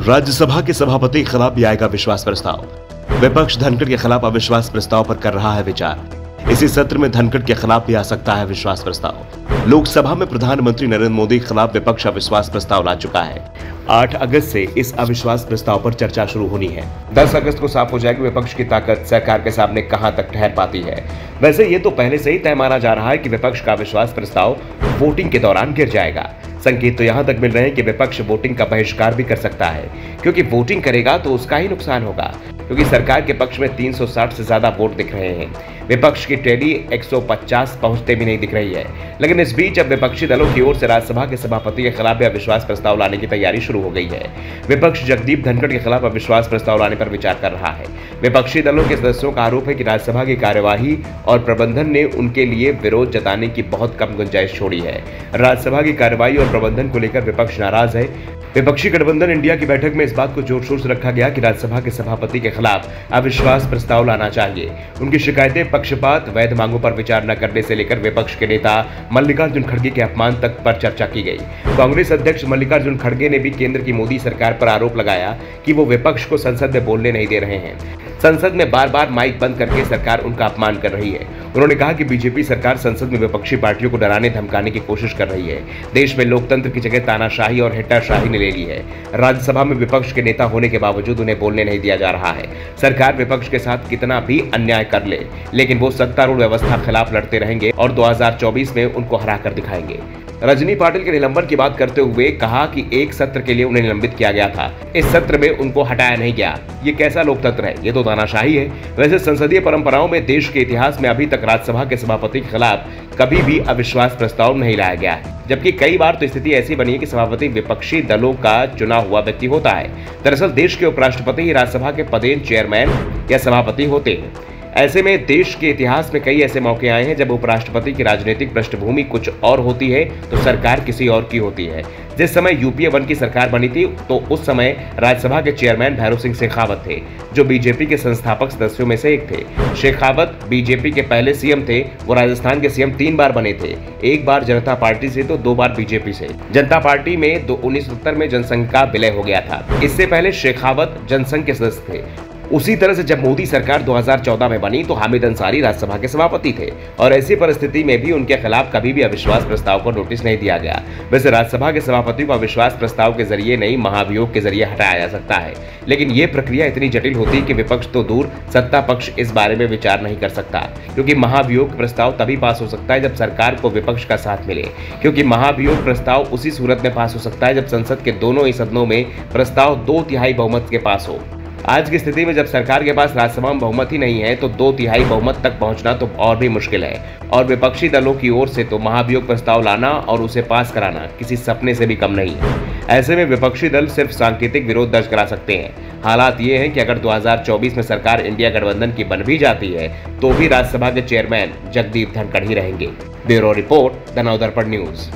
राज्यसभा के सभापति के खिलाफ भी आएगा विश्वास प्रस्ताव। विपक्ष धनखड़ के खिलाफ अविश्वास प्रस्ताव पर कर रहा है विचार। इसी सत्र में धनखड़ के खिलाफ भी आ सकता है विश्वास प्रस्ताव। लोकसभा में प्रधानमंत्री नरेंद्र मोदी के खिलाफ विपक्ष अविश्वास प्रस्ताव ला चुका है। 8 अगस्त से इस अविश्वास प्रस्ताव पर चर्चा शुरू होनी है। 10 अगस्त को साफ हो जाएगी विपक्ष की ताकत सरकार के सामने कहां तक ठहर पाती है। वैसे ये तो पहले से ही तय माना जा रहा है कि विपक्ष का अविश्वास प्रस्ताव वोटिंग के दौरान गिर जाएगा। संकेत तो यहां तक मिल रहे हैं कि विपक्ष वोटिंग का बहिष्कार भी कर सकता है, क्योंकि वोटिंग करेगा तो उसका ही नुकसान होगा, क्योंकि सरकार के पक्ष में 360 से ज्यादा वोट दिख रहे हैं। विपक्ष की टैली 150 पहुंचते भी नहीं दिख रही है। लेकिन इस बीच अब विपक्षी दलों की ओर से राज्यसभा के सभापति के खिलाफ भी अविश्वास प्रस्ताव लाने की तैयारी शुरू हो गई है। विपक्ष जगदीप धनखड़ के खिलाफ अविश्वास प्रस्ताव लाने पर विचार कर रहा है। विपक्षी दलों के सदस्यों का आरोप है कि राज्यसभा की कार्यवाही और प्रबंधन ने उनके लिए विरोध जताने की बहुत कम गुंजाइश छोड़ी है। राज्यसभा की कार्यवाही और प्रबंधन को लेकर विपक्ष नाराज है। विपक्षी गठबंधन इंडिया की बैठक में इस बात को जोर शोर से रखा गया कि राज्यसभा के सभापति के खिलाफ अविश्वास प्रस्ताव लाना चाहिए। उनकी शिकायतें पक्षपात, वैध मांगों पर विचार न करने से लेकर विपक्ष के नेता मल्लिकार्जुन खड़गे के अपमान तक पर चर्चा की गई। कांग्रेस अध्यक्ष मल्लिकार्जुन खड़गे ने भी केंद्र की मोदी सरकार पर आरोप लगाया कि वो विपक्ष को संसद में बोलने नहीं दे रहे हैं। संसद में बार बार माइक बंद करके सरकार उनका अपमान कर रही है। उन्होंने कहा कि बीजेपी सरकार संसद में विपक्षी पार्टियों को डराने धमकाने की कोशिश कर रही है। देश में लोकतंत्र की जगह तानाशाही और हिट्टाशाही ने ले ली है। राज्यसभा में विपक्ष के नेता होने के बावजूद उन्हें बोलने नहीं दिया जा रहा है। सरकार विपक्ष के साथ कितना भी अन्याय कर ले, लेकिन वो सत्तारूढ़ व्यवस्था खिलाफ लड़ते रहेंगे और 2024 में उनको हरा कर दिखाएंगे। रजनी पाटिल के निलंबन की बात करते हुए कहा कि एक सत्र के लिए उन्हें निलंबित किया गया था, इस सत्र में उनको हटाया नहीं गया। ये कैसा लोकतंत्र है? ये तो तानाशाही है। वैसे संसदीय परंपराओं में देश के इतिहास में अभी तक राज्यसभा के सभापति के खिलाफ कभी भी अविश्वास प्रस्ताव नहीं लाया गया है, जबकि कई बार तो स्थिति ऐसी बनी है कि सभापति विपक्षी दलों का चुना हुआ व्यक्ति होता है। दरअसल देश के उपराष्ट्रपति ही राज्यसभा के पदेन चेयरमैन या सभापति होते हैं। ऐसे में देश के इतिहास में कई ऐसे मौके आए हैं जब उपराष्ट्रपति की राजनीतिक पृष्ठभूमि कुछ और होती है तो सरकार किसी और की होती है। जिस समय यूपीए 1 की सरकार बनी थी तो उस समय राज्यसभा के चेयरमैन भैरों सिंह शेखावत थे, जो बीजेपी के संस्थापक सदस्यों में से एक थे। शेखावत बीजेपी के पहले सीएम थे। वो राजस्थान के सीएम 3 बार बने थे, एक बार जनता पार्टी से तो 2 बार बीजेपी से। जनता पार्टी में 1970 में जनसंघ का विलय हो गया था। इससे पहले शेखावत जनसंघ के सदस्य थे। उसी तरह से जब मोदी सरकार 2014 में बनी तो हामिद अंसारी राज्यसभा के सभापति थे, और ऐसी परिस्थिति में भी उनके खिलाफ कभी भी अविश्वास प्रस्ताव को नोटिस नहीं दिया गया। वैसे राज्यसभा के सभापति को अविश्वास प्रस्ताव के जरिए नहीं, महाभियोग के जरिए हटाया जा सकता है, लेकिन ये प्रक्रिया इतनी जटिल होती है कि विपक्ष तो दूर, सत्ता पक्ष इस बारे में विचार नहीं कर सकता, क्योंकि महाभियोग प्रस्ताव तभी पास हो सकता है जब सरकार को विपक्ष का साथ मिले, क्योंकि महाभियोग प्रस्ताव उसी सूरत में पास हो सकता है जब संसद के दोनों ही सदनों में प्रस्ताव 2/3 बहुमत के पास हो। आज की स्थिति में जब सरकार के पास राज्यसभा में बहुमत ही नहीं है तो 2/3 बहुमत तक पहुंचना तो और भी मुश्किल है, और विपक्षी दलों की ओर से तो महाभियोग प्रस्ताव लाना और उसे पास कराना किसी सपने से भी कम नहीं है। ऐसे में विपक्षी दल सिर्फ सांकेतिक विरोध दर्ज करा सकते हैं। हालात ये है कि अगर 2024 में सरकार इंडिया गठबंधन की बन भी जाती है तो भी राज्यसभा के चेयरमैन जगदीप धनखड़ ही रहेंगे। Bureau report, the Navdarpan news.